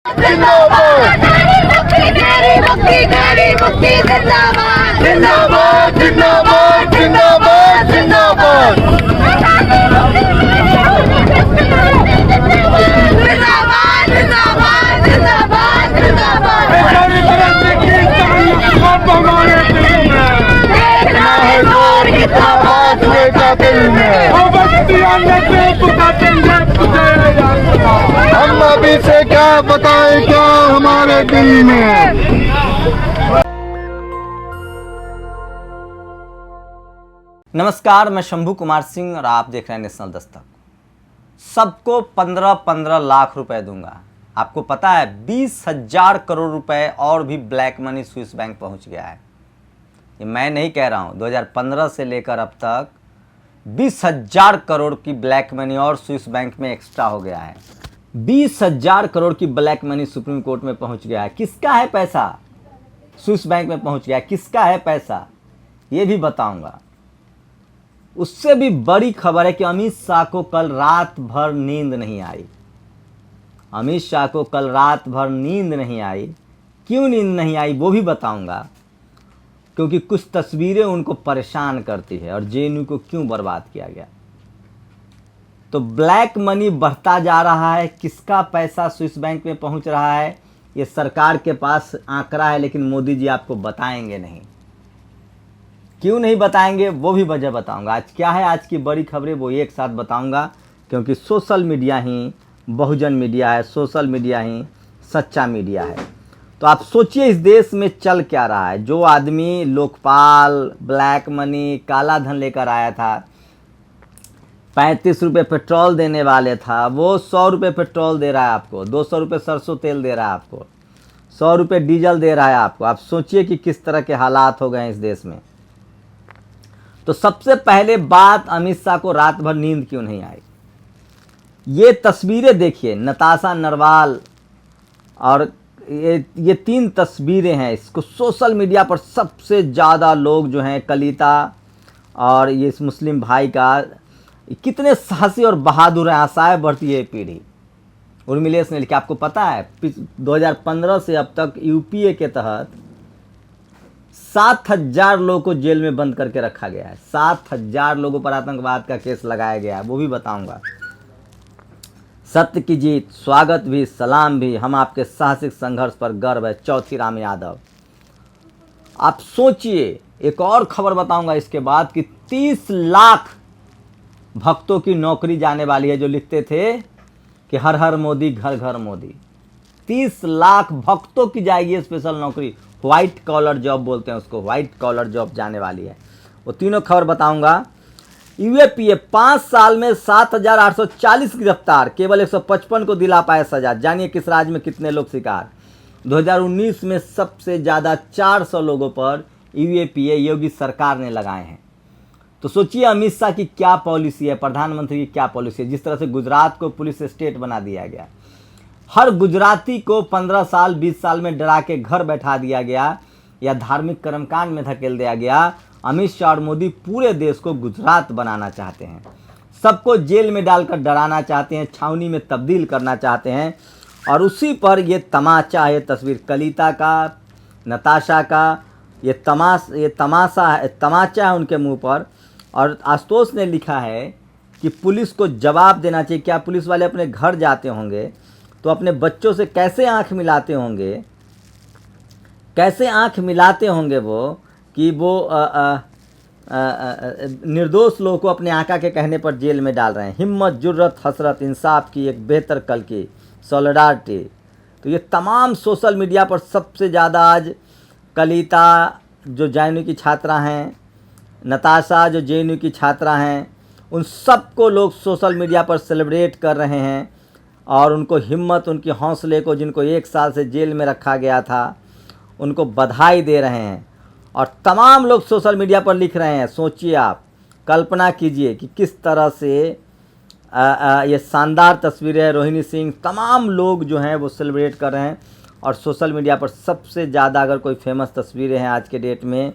जिंदाबाद जिंदाबाद जिंदाबाद जिंदाबाद जिंदाबाद हम अभी से क्या बताएं क्या हमारे दिल में। नमस्कार, मैं शंभू कुमार सिंह और आप देख रहे हैं नेशनल दस्तक। सबको 15-15 लाख रुपए दूंगा। आपको पता है 20,000 करोड़ रुपए और भी ब्लैक मनी स्विस बैंक पहुंच गया है। ये मैं नहीं कह रहा हूं, 2015 से लेकर अब तक 20,000 करोड़ की ब्लैक मनी और स्विस बैंक में एक्स्ट्रा हो गया है। 20,000 करोड़ की ब्लैक मनी सुप्रीम कोर्ट में पहुंच गया है। किसका है पैसा? स्विस बैंक में पहुंच गया है। किसका है पैसा ये भी बताऊंगा। उससे भी बड़ी खबर है कि अमित शाह को कल रात भर नींद नहीं आई। अमित शाह को कल रात भर नींद नहीं आई। क्यों नींद नहीं आई वो भी बताऊंगा। क्योंकि कुछ तस्वीरें उनको परेशान करती है और जेएनयू को क्यों बर्बाद किया गया। तो ब्लैक मनी बढ़ता जा रहा है। किसका पैसा स्विस बैंक में पहुंच रहा है ये सरकार के पास आंकड़ा है, लेकिन मोदी जी आपको बताएंगे नहीं। क्यों नहीं बताएंगे वो भी वजह बताऊंगा। आज क्या है आज की बड़ी खबरें वो एक साथ बताऊंगा, क्योंकि सोशल मीडिया ही बहुजन मीडिया है, सोशल मीडिया ही सच्चा मीडिया है। तो आप सोचिए इस देश में चल क्या रहा है। जो आदमी लोकपाल, ब्लैक मनी, काला धन लेकर आया था, 35 रुपये पेट्रोल देने वाले था, वो 100 रुपये पेट्रोल दे रहा है आपको, 200 रुपये सरसों तेल दे रहा है आपको, 100 रुपये डीजल दे रहा है आपको। आप सोचिए कि किस तरह के हालात हो गए हैं इस देश में। तो सबसे पहले बात, अमित शाह को रात भर नींद क्यों नहीं आई। ये तस्वीरें देखिए, नताशा नरवाल और ये 3 तस्वीरें हैं। इसको सोशल मीडिया पर सबसे ज़्यादा लोग जो हैं, कलिता और ये इस मुस्लिम भाई का, कितने साहसी और बहादुर हैं। आशाएं बढ़ती है पीढ़ी। उर्मिलेश ने लिखा, आपको पता है 2015 से अब तक यूपीए के तहत 7,000 लोगों को जेल में बंद करके रखा गया है। 7,000 लोगों पर आतंकवाद का केस लगाया गया है, वो भी बताऊंगा। सत्य की जीत, स्वागत भी सलाम भी, हम आपके साहसिक संघर्ष पर गर्व है। चौथीराम यादव। आप सोचिए, एक और खबर बताऊंगा इसके बाद कि 30 लाख भक्तों की नौकरी जाने वाली है, जो लिखते थे कि हर हर मोदी घर घर मोदी। 30 लाख भक्तों की जाएगी स्पेशल नौकरी, व्हाइट कॉलर जॉब बोलते हैं उसको, व्हाइट कॉलर जॉब जाने वाली है। वो तीनों खबर बताऊंगा। यूएपीए 5 साल में 7,840 गिरफ्तार, केवल 155 को दिला पाए सजा। जानिए किस राज्य में कितने लोग शिकार। 2019 में सबसे ज़्यादा 400 लोगों पर यूएपीए योगी सरकार ने लगाए हैं। तो सोचिए अमित शाह की क्या पॉलिसी है, प्रधानमंत्री की क्या पॉलिसी है। जिस तरह से गुजरात को पुलिस स्टेट बना दिया गया, हर गुजराती को 15 साल 20 साल में डरा के घर बैठा दिया गया या धार्मिक कर्मकांड में धकेल दिया गया। अमित शाह और मोदी पूरे देश को गुजरात बनाना चाहते हैं। सबको जेल में डालकर डराना चाहते हैं, छावनी में तब्दील करना चाहते हैं। और उसी पर ये तमाचा है, तस्वीर कलिता का, नताशा का, ये तमाचा है उनके मुंह पर। और आशुतोष ने लिखा है कि पुलिस को जवाब देना चाहिए। क्या पुलिस वाले अपने घर जाते होंगे तो अपने बच्चों से कैसे आंख मिलाते होंगे, कैसे आंख मिलाते होंगे वो कि वो निर्दोष लोगों को अपने आका के कहने पर जेल में डाल रहे हैं। हिम्मत, जुर्रत, हसरत, इंसाफ की एक बेहतर कल की सॉलिडारिटी। तो ये तमाम सोशल मीडिया पर सबसे ज़्यादा आज कलिता जो जेएनयू की छात्रा हैं, नताशा जो जेएनयू की छात्रा हैं, उन सबको लोग सोशल मीडिया पर सेलिब्रेट कर रहे हैं और उनको हिम्मत, उनकी हौसले को, जिनको 1 साल से जेल में रखा गया था, उनको बधाई दे रहे हैं। और तमाम लोग सोशल मीडिया पर लिख रहे हैं। सोचिए आप, कल्पना कीजिए कि किस तरह से ये शानदार तस्वीरें हैं। रोहिणी सिंह, तमाम लोग जो हैं वो सेलिब्रेट कर रहे हैं। और सोशल मीडिया पर सबसे ज़्यादा अगर कोई फेमस तस्वीरें हैं आज के डेट में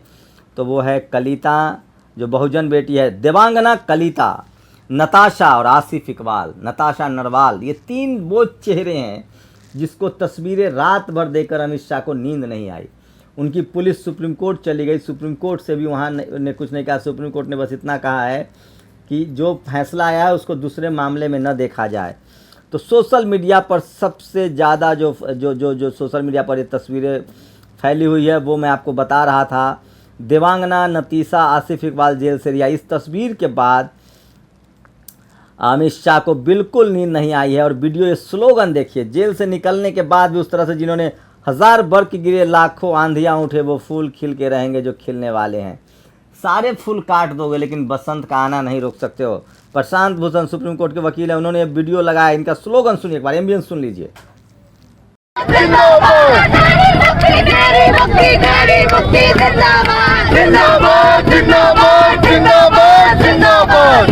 तो वो है कलिता जो बहुजन बेटी है, देवांगना कलिता, नताशा और आसिफ इकबाल, नताशा नरवाल। ये 3 वो चेहरे हैं जिसको तस्वीरें रात भर देखकर अमित शाह को नींद नहीं आई। उनकी पुलिस सुप्रीम कोर्ट चली गई, सुप्रीम कोर्ट से भी वहाँ ने कुछ नहीं कहा। सुप्रीम कोर्ट ने बस इतना कहा है कि जो फैसला आया है उसको दूसरे मामले में न देखा जाए। तो सोशल मीडिया पर सबसे ज़्यादा जो सोशल मीडिया पर ये तस्वीरें फैली हुई है वो मैं आपको बता रहा था। देवांगना, नतीशा, आसिफ इकबाल जेल से रिहा। इस तस्वीर के बाद अमित शाह को बिल्कुल नींद नहीं आई है। और वीडियो, ये स्लोगन देखिए, जेल से निकलने के बाद भी उस तरह से जिन्होंने 1000 बर्फ गिरे, लाखों आंधियाँ उठे, वो फूल खिल के रहेंगे जो खिलने वाले हैं। सारे फूल काट दोगे लेकिन बसंत का आना नहीं रोक सकते हो। प्रशांत भूषण सुप्रीम कोर्ट के वकील हैं, उन्होंने वीडियो लगाया। इनका स्लोगन सुनिए एक बार, एम्बियंस सुन लीजिए। जिंदाबाद जिंदाबाद जिंदाबाद जिंदाबाद।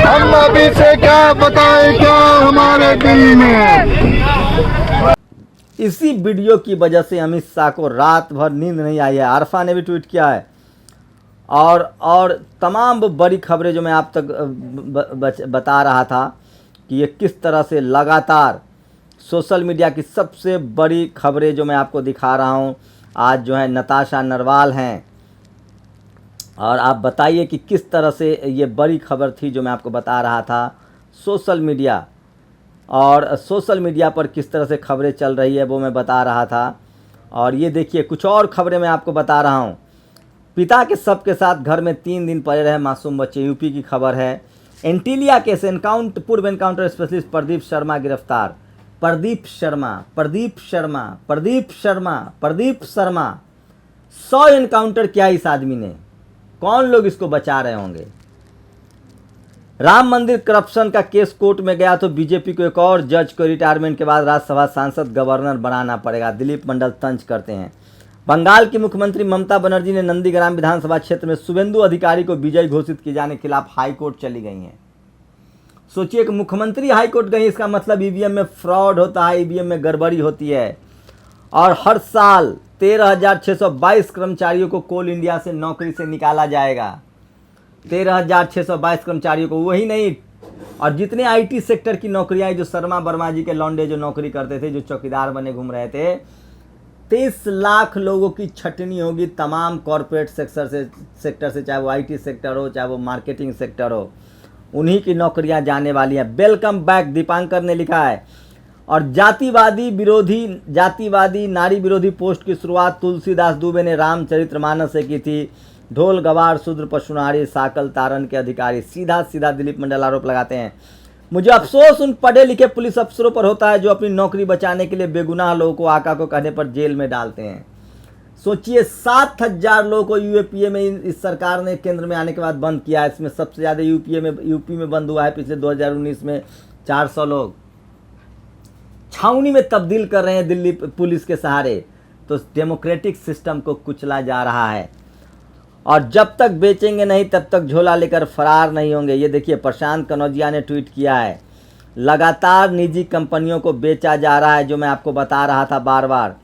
हम अभी से क्या बताएं क्या हमारे दिल में। इसी वीडियो की वजह से अमित शाह को रात भर नींद नहीं आई है। आरफा ने भी ट्वीट किया है। और तमाम बड़ी खबरें जो मैं आप तक बता रहा था कि ये किस तरह से लगातार सोशल मीडिया की सबसे बड़ी खबरें जो मैं आपको दिखा रहा हूँ। आज जो है नताशा नरवाल हैं, और आप बताइए कि किस तरह से ये बड़ी खबर थी जो मैं आपको बता रहा था। सोशल मीडिया और सोशल मीडिया पर किस तरह से खबरें चल रही है वो मैं बता रहा था। और ये देखिए कुछ और खबरें मैं आपको बता रहा हूँ। पिता के शव के साथ घर में 3 दिन पड़े रहे मासूम बच्चे, यूपी की खबर है। एंटीलिया केस पूर्व एनकाउंटर स्पेशलिस्ट प्रदीप शर्मा गिरफ्तार। प्रदीप शर्मा 100 एनकाउंटर किया इस आदमी ने। कौन लोग इसको बचा रहे होंगे। राम मंदिर करप्शन का केस कोर्ट में गया तो बीजेपी को एक और जज को रिटायरमेंट के बाद राज्यसभा सांसद गवर्नर बनाना पड़ेगा, दिलीप मंडल तंज करते हैं। बंगाल की मुख्यमंत्री ममता बनर्जी ने नंदीग्राम विधानसभा क्षेत्र में शुभेंदु अधिकारी को विजयी घोषित किए जाने के खिलाफ हाईकोर्ट चली गई हैं। सोचिए कि मुख्यमंत्री हाईकोर्ट गई, इसका मतलब ईवीएम में फ्रॉड होता है, ईवीएम में गड़बड़ी होती है। और हर साल 13,622 कर्मचारियों को कोल इंडिया से नौकरी से निकाला जाएगा। 13,622 कर्मचारियों को, वही नहीं, और जितने आईटी सेक्टर की नौकरियां जो शर्मा वर्मा जी के लौंडे जो नौकरी करते थे, जो चौकीदार बने घूम रहे थे, 30 लाख लोगों की छटनी होगी तमाम कॉरपोरेट सेक्टर से, चाहे वो आईटी सेक्टर हो, चाहे वो मार्केटिंग सेक्टर हो, उन्हीं की नौकरियां जाने वाली हैं। वेलकम बैक दीपांकर ने लिखा है। और जातिवादी नारी विरोधी पोस्ट की शुरुआत तुलसीदास दुबे ने रामचरितमानस से की थी। ढोल गवार शूद्र पशुनारी साकल तारन के अधिकारी, सीधा दिलीप मंडल आरोप लगाते हैं। मुझे अफसोस उन पढ़े लिखे पुलिस अफसरों पर होता है जो अपनी नौकरी बचाने के लिए बेगुनाह लोगों को आका को कहने पर जेल में डालते हैं। सोचिए 7,000 लोगों को यूपीए में इस सरकार ने केंद्र में आने के बाद बंद किया है। इसमें सबसे ज़्यादा यूपी में बंद हुआ है। पिछले 2019 में 400 लोग छावनी में तब्दील कर रहे हैं दिल्ली पुलिस के सहारे। तो डेमोक्रेटिक सिस्टम को कुचला जा रहा है, और जब तक बेचेंगे नहीं तब तक झोला लेकर फरार नहीं होंगे। ये देखिए प्रशांत कनौजिया ने ट्वीट किया है। लगातार निजी कंपनियों को बेचा जा रहा है, जो मैं आपको बता रहा था बार बार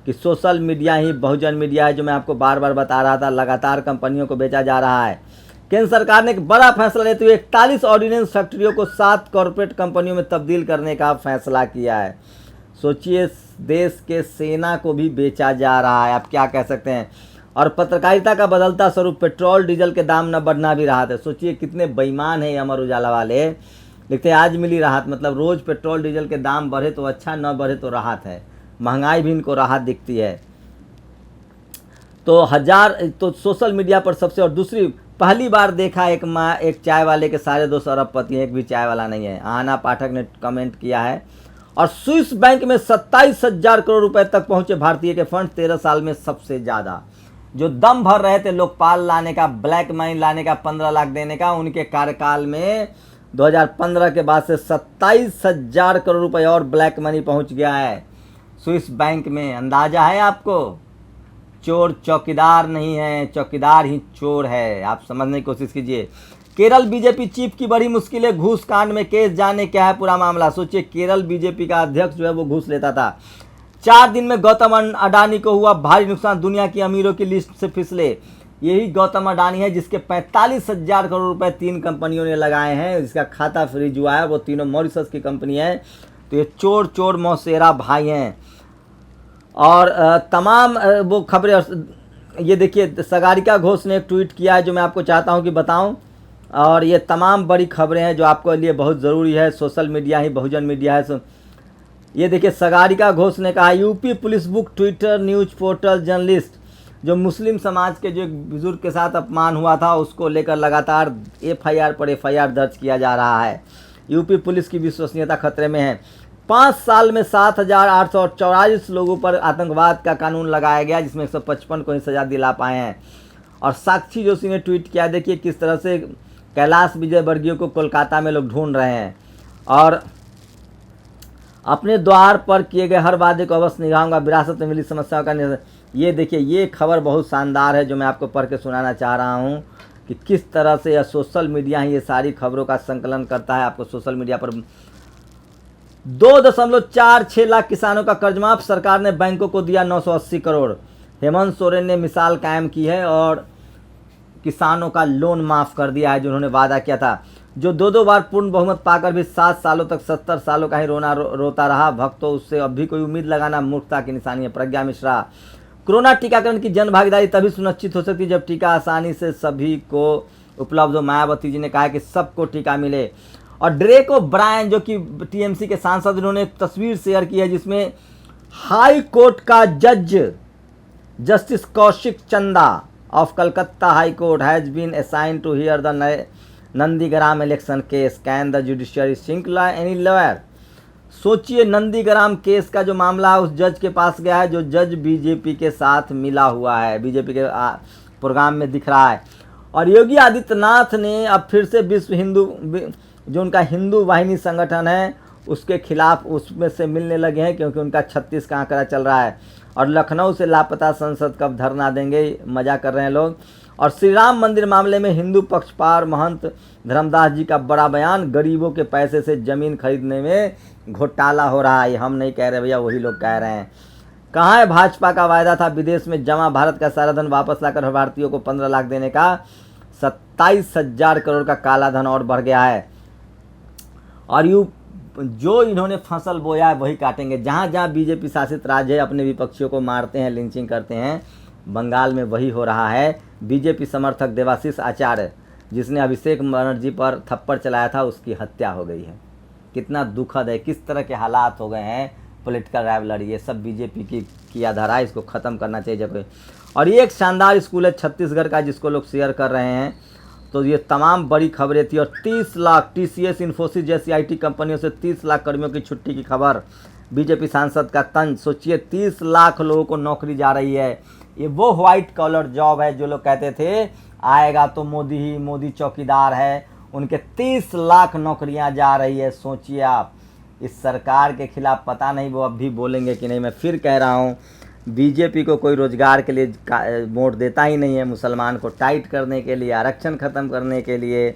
कि सोशल मीडिया ही बहुजन मीडिया है, जो मैं आपको बार बार बता रहा था। लगातार कंपनियों को बेचा जा रहा है। केंद्र सरकार ने एक बड़ा फैसला लेते हुए 41 ऑर्डिनेंस फैक्ट्रियों को 7 कॉरपोरेट कंपनियों में तब्दील करने का फैसला किया है। सोचिए देश के सेना को भी बेचा जा रहा है, आप क्या कह सकते हैं। और पत्रकारिता का बदलता स्वरूप, पेट्रोल डीजल के दाम न बढ़ना भी राहत है। सोचिए कितने बेईमान हैं अमर उजाला वाले। लिखते आज मिली राहत, मतलब रोज़ पेट्रोल डीजल के दाम बढ़े तो अच्छा, न बढ़े तो राहत है। महंगाई भी इनको राहत दिखती है। तो सोशल मीडिया पर सबसे, और दूसरी पहली बार देखा एक चाय वाले के सारे 200 अरबपति हैं, एक भी चाय वाला नहीं है। आना पाठक ने कमेंट किया है। और स्विस बैंक में 27,000 करोड़ रुपए तक पहुंचे भारतीय के फंड, 13 साल में सबसे ज़्यादा। जो दम भर रहे थे लोकपाल लाने का, ब्लैक मनी लाने का, 15 लाख देने का, उनके कार्यकाल में 2015 के बाद से 27,000 करोड़ रुपए और ब्लैक मनी पहुंच गया है स्विस बैंक में। अंदाजा है आपको। चोर चौकीदार नहीं है, चौकीदार ही चोर है। आप समझने की कोशिश कीजिए। केरल बीजेपी चीफ की बड़ी मुश्किलें, घूस कांड में केस, जाने क्या है पूरा मामला। सोचिए केरल बीजेपी का अध्यक्ष जो है वो घूस लेता था। 4 दिन में गौतम अडानी को हुआ भारी नुकसान, दुनिया की अमीरों की लिस्ट से फिसले। यही गौतम अडानी है जिसके 45,000 करोड़ रुपए 3 कंपनियों ने लगाए हैं, जिसका खाता फ्रीज हुआ है। वो तीनों मॉरिशस की कंपनी है। तो ये चोर चोर मौसेरा भाई हैं। और तमाम वो खबरें, ये देखिए सागरिका घोष ने एक ट्वीट किया है जो मैं आपको चाहता हूं कि बताऊं। और ये तमाम बड़ी खबरें हैं जो आपको लिए बहुत ज़रूरी है। सोशल मीडिया ही बहुजन मीडिया है। ये देखिए सागरिका घोष ने कहा, UP police book Twitter news portal journalist, जो मुस्लिम समाज के जो एक बुजुर्ग के साथ अपमान हुआ था उसको लेकर लगातार एफआईआर पर एफआईआर दर्ज किया जा रहा है। यूपी पुलिस की विश्वसनीयता खतरे में है। 5 साल में 7,844 लोगों पर आतंकवाद का कानून लगाया गया, जिसमें 155 को ही सजा दिला पाए हैं। और साक्षी जोशी ने ट्वीट किया, देखिए किस तरह से कैलाश विजयवर्गीय को कोलकाता में लोग ढूंढ रहे हैं। और अपने द्वार पर किए गए हर वादे को अवश्य निभाऊंगा, विरासत में मिली समस्याओं का ये देखिए ये खबर बहुत शानदार है जो मैं आपको पढ़ के सुनाना चाह रहा हूँ कि किस तरह से यह सोशल मीडिया ही ये सारी खबरों का संकलन करता है। आपको सोशल मीडिया पर 2.46 लाख किसानों का कर्ज माफ, सरकार ने बैंकों को दिया 980 करोड़। हेमंत सोरेन ने मिसाल कायम की है और किसानों का लोन माफ कर दिया है जो उन्होंने वादा किया था। जो 2 बार पूर्ण बहुमत पाकर भी 7 सालों तक 70 सालों का ही रोता रहा भक्त, तो उससे अब भी कोई उम्मीद लगाना मूर्खता की निशानी है। प्रज्ञा मिश्रा, कोरोना टीकाकरण की जन भागीदारी तभी सुनिश्चित हो सकती है जब टीका आसानी से सभी को उपलब्ध हो। मायावती जी ने कहा कि सबको टीका मिले। और ड्रेक ओब्रायन जो कि टीएमसी के सांसद, उन्होंने एक तस्वीर शेयर की है जिसमें हाई कोर्ट का जज justice Kaushik Chanda of Calcutta high court has been assigned to hear the Nandigram election case, can the judiciary sink any lawyer. सोचिए नंदीग्राम केस का जो मामला उस जज के पास गया है जो जज बीजेपी के साथ मिला हुआ है, बीजेपी के प्रोग्राम में दिख रहा है। और योगी आदित्यनाथ ने अब फिर से विश्व हिंदू जो उनका हिंदू वाहिनी संगठन है उसके खिलाफ उसमें से मिलने लगे हैं, क्योंकि उनका 36 का आंकड़ा चल रहा है। और लखनऊ से लापता सांसद कब धरना देंगे, मजा कर रहे हैं लोग। और श्री राम मंदिर मामले में हिंदू पक्षपार महंत धर्मदास जी का बड़ा बयान, गरीबों के पैसे से जमीन खरीदने में घोटाला हो रहा है। हम नहीं कह रहे भैया, वही लोग कह रहे हैं। कहाँ है भाजपा का वायदा था विदेश में जमा भारत का सारा धन वापस लाकर भारतीयों को 15 लाख देने का? 27,000 करोड़ का काला धन और बढ़ गया है। और जो इन्होंने फसल बोया है वही काटेंगे। जहाँ जहाँ बीजेपी शासित राज्य है अपने विपक्षियों को मारते हैं, लिंचिंग करते हैं। बंगाल में वही हो रहा है। बीजेपी समर्थक देवाशीष आचार्य जिसने अभिषेक बनर्जी पर थप्पड़ चलाया था उसकी हत्या हो गई है। कितना दुखद है, किस तरह के हालात हो गए हैं। पॉलिटिकल राइवलरी ये सब बीजेपी की किया धारा, इसको ख़त्म करना चाहिए जब। और ये एक शानदार स्कूल है छत्तीसगढ़ का जिसको लोग शेयर कर रहे हैं। तो ये तमाम बड़ी खबरें थी। और 30 लाख टीसीएस इन्फोसिस जैसी आईटी कंपनियों से 30 लाख कर्मियों की छुट्टी की खबर, बीजेपी सांसद का तंज। सोचिए 30 लाख लोगों को नौकरी जा रही है। ये वो व्हाइट कॉलर जॉब है जो लोग कहते थे आएगा तो मोदी ही, मोदी चौकीदार है, उनके 30 लाख नौकरियां जा रही है। सोचिए आप, इस सरकार के खिलाफ पता नहीं वो अब भी बोलेंगे कि नहीं। मैं फिर कह रहा हूँ बीजेपी को कोई रोजगार के लिए वोट देता ही नहीं है। मुसलमान को टाइट करने के लिए, आरक्षण ख़त्म करने के लिए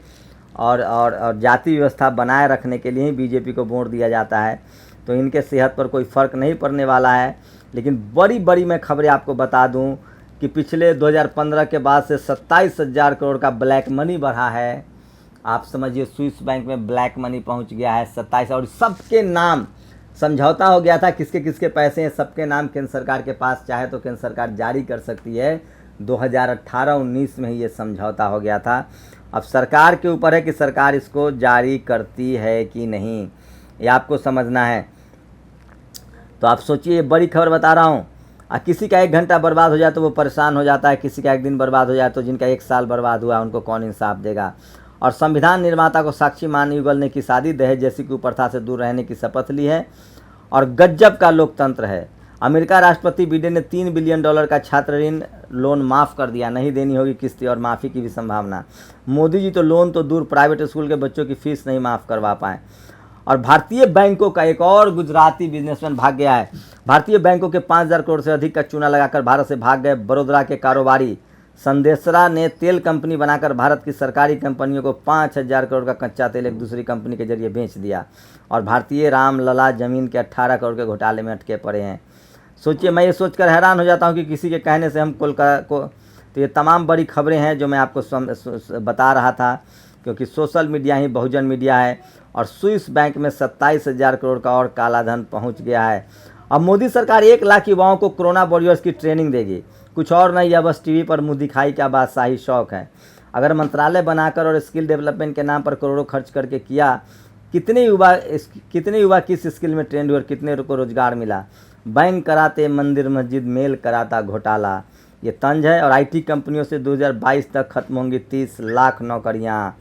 और जाति व्यवस्था बनाए रखने के लिए ही बीजेपी को वोट दिया जाता है। तो इनके सेहत पर कोई फ़र्क नहीं पड़ने वाला है। लेकिन बड़ी बड़ी मैं खबरें आपको बता दूं कि पिछले 2015 के बाद से 27,000 करोड़ का ब्लैक मनी बढ़ा है। आप समझिए स्विस बैंक में ब्लैक मनी पहुंच गया है 27। और सबके नाम समझौता हो गया था, किसके किसके पैसे हैं सबके नाम केंद्र सरकार के पास चाहे तो केंद्र सरकार जारी कर सकती है। 2018-19 में ही ये समझौता हो गया था। अब सरकार के ऊपर है कि सरकार इसको जारी करती है कि नहीं, ये आपको समझना है। तो आप सोचिए, बड़ी खबर बता रहा हूँ। किसी का 1 घंटा बर्बाद हो जाए तो वो परेशान हो जाता है, किसी का 1 दिन बर्बाद हो जाए तो जिनका 1 साल बर्बाद हुआ उनको कौन इंसाफ देगा। और संविधान निर्माता को साक्षी मान युगल ने की शादी, दहेज जैसी कुप्रथा से दूर रहने की शपथ ली है। और गजब का लोकतंत्र है। अमेरिका राष्ट्रपति बिडेन ने $3 बिलियन का छात्र ऋण लोन माफ़ कर दिया, नहीं देनी होगी किस्तें और माफ़ी की भी संभावना। मोदी जी तो लोन तो दूर, प्राइवेट स्कूल के बच्चों की फीस नहीं माफ़ करवा पाए। और भारतीय बैंकों का एक और गुजराती बिजनेसमैन भाग गया है। भारतीय बैंकों के 5,000 करोड़ से अधिक का चूना लगाकर भारत से भाग गए बड़ौदा के कारोबारी संदेशरा ने तेल कंपनी बनाकर भारत की सरकारी कंपनियों को 5,000 करोड़ का कच्चा तेल एक दूसरी कंपनी के जरिए बेच दिया और भारतीय रामलला जमीन के 18 करोड़ के घोटाले में अटके पड़े हैं। सोचिए, मैं ये सोचकर हैरान हो जाता हूँ कि किसी के कहने से हम कोलकाता को, तो ये तमाम बड़ी खबरें हैं जो मैं आपको बता रहा था, क्योंकि सोशल मीडिया ही बहुजन मीडिया है। और स्विस बैंक में 27,000 करोड़ का और काला धन पहुँच गया है। अब मोदी सरकार 1 लाख युवाओं को कोरोना वॉरियर्स की ट्रेनिंग देगी, कुछ और नहीं, या बस टीवी पर मुंह दिखाई का बादशाही शौक है। अगर मंत्रालय बनाकर और स्किल डेवलपमेंट के नाम पर करोड़ों खर्च करके किया, कितने युवा किस स्किल में ट्रेंड हुए और कितने को रोजगार मिला। बैंक कराते मंदिर मस्जिद, मेल कराता घोटाला, ये तंज है। और आईटी कंपनियों से 2022 तक खत्म होंगी 30 लाख नौकरियां।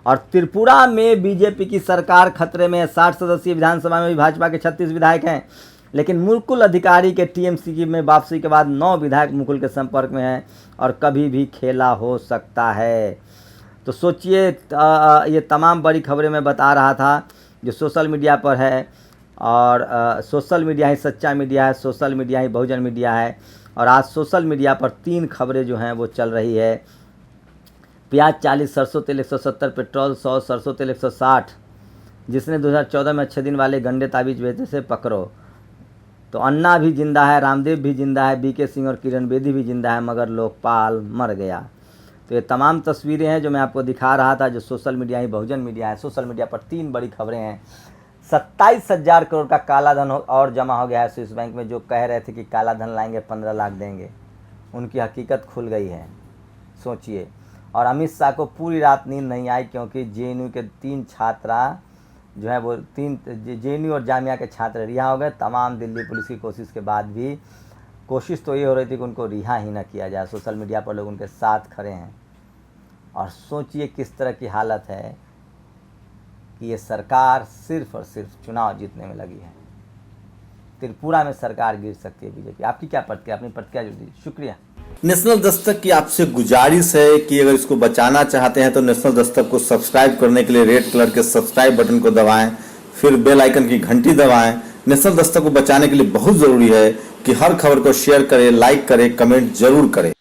और त्रिपुरा में बीजेपी की सरकार खतरे में है। 60 सदस्यीय विधानसभा में भी भाजपा के 36 विधायक हैं, लेकिन मुकुल अधिकारी के टीएमसी में वापसी के बाद 9 विधायक मुकुल के संपर्क में हैं और कभी भी खेला हो सकता है। तो सोचिए, ये तमाम बड़ी खबरें मैं बता रहा था जो सोशल मीडिया पर है। और सोशल मीडिया ही सच्चा मीडिया है, सोशल मीडिया ही बहुजन मीडिया है। और आज सोशल मीडिया पर 3 खबरें जो हैं वो चल रही है। प्याज 40, सरसों तेल 170, पेट्रोल 100, सरसों तेल 160। जिसने 2014 में अच्छे दिन वाले गंडे ताबीज बेचे से पकड़ो। तो अन्ना भी जिंदा है, रामदेव भी जिंदा है, बीके सिंह और किरण बेदी भी जिंदा है, मगर लोकपाल मर गया। तो ये तमाम तस्वीरें हैं जो मैं आपको दिखा रहा था, जो सोशल मीडिया ही बहुजन मीडिया है। सोशल मीडिया पर 3 बड़ी खबरें हैं। 27,000 करोड़ का काला धन और जमा हो गया है स्विस बैंक में। जो कह रहे थे कि काला धन लाएंगे 15 लाख देंगे, उनकी हकीकत खुल गई है। सोचिए। और अमित शाह को पूरी रात नींद नहीं आई, क्योंकि जेएनयू के 3 छात्रा जो है वो 3 जेएनयू और जामिया के छात्र रिहा हो गए। तमाम दिल्ली पुलिस की कोशिश के बाद भी कोशिश तो ये हो रही थी कि उनको रिहा ही ना किया जाए। सोशल मीडिया पर लोग उनके साथ खड़े हैं। और सोचिए किस तरह की हालत है कि ये सरकार सिर्फ और सिर्फ चुनाव जीतने में लगी है। त्रिपुरा में सरकार गिर सकती है बीजेपी। आपकी क्या प्रतिक्रिया, अपनी प्रतिक्रिया जो दी। शुक्रिया। नेशनल दस्तक की आपसे गुजारिश है कि अगर इसको बचाना चाहते हैं तो नेशनल दस्तक को सब्सक्राइब करने के लिए रेड कलर के सब्सक्राइब बटन को दबाएं, फिर बेल आइकन की घंटी दबाएं। नेशनल दस्तक को बचाने के लिए बहुत जरूरी है कि हर खबर को शेयर करें, लाइक करें, कमेंट जरूर करें।